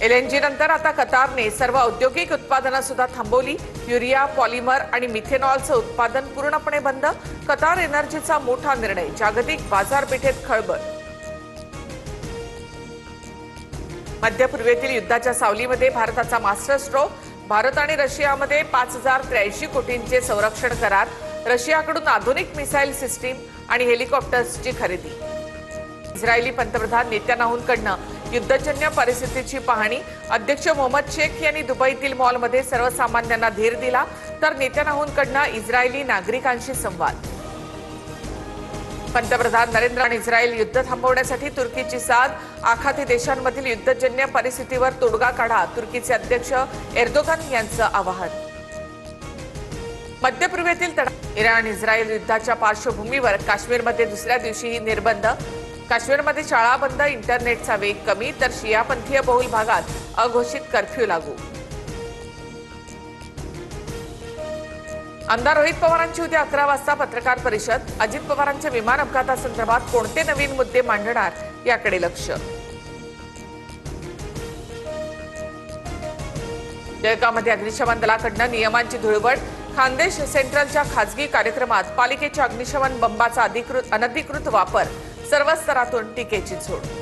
LNG नंतर आता कतारने सर्व औद्योगिक उत्पादनं सुद्धा थांबवली। युरिया, पॉलिमर आणि मिथेनॉलचं उत्पादन पूर्णपणे बंद। कतार एनर्जीचा मोठा निर्णय, जागतिक बाजारपेठेत खळबळ। मध्य पूर्वेतील युद्धाच्या सावलीमध्ये भारताचा मास्टर स्ट्रोक। भारत आणि रशियामध्ये 5083 कोटींचे संरक्षण करार। रशियाकडून आधुनिक मिसाईल सिस्टीम आणि हेलिकॉप्टर्सची खरेदी। इस्रायली पंतप्रधान नेत्यानाहूंकडनं युद्धजन्य परिस्थितीची पाहणी। अध्यक्ष मोहम्मद शेख यांनी दुबईतील मॉलमध्ये सर्वसामान्यांना धीर दिला, तर नेत्यानाहूंकडनं इस्रायली नागरिकांशी संवाद। पंतप्रधान नरेंद्र आणि इस्रायल युद्ध थांबवण्यासाठी तुर्कीची साथ। आखाती देशांमधील युद्धजन्य परिस्थितीवर तोडगा काढा, तुर्कीचे अध्यक्ष एर्दोगन यांचं आवाहन। मध्य पूर्वेतील तणाव, इराण इस्रायल युद्धाच्या पार्श्वभूमीवर काश्मीरमध्ये दुसऱ्या दिवशीही निर्बंध। काश्मीरमध्ये शाळा बंद, इंटरनेटचा वेग कमी, तर शियापंथीय बहुल भागात अघोषित कर्फ्यू लागू। आमदार रोहित पवारांची उद्या 11 वाजता पत्रकार परिषद। अजित पवारांच्या विमान अपघातासंदर्भात कोणते नवीन मुद्दे मांडणार याकडे लक्ष। जळगावमध्ये अग्निशमन दलाकडनं नियमांची धुळवड। खानदेश सेंट्रलच्या खासगी कार्यक्रमात पालिकेच्या अग्निशमन बंबाचा अनधिकृत वापर, सर्व स्तरातून टीकेची झोड।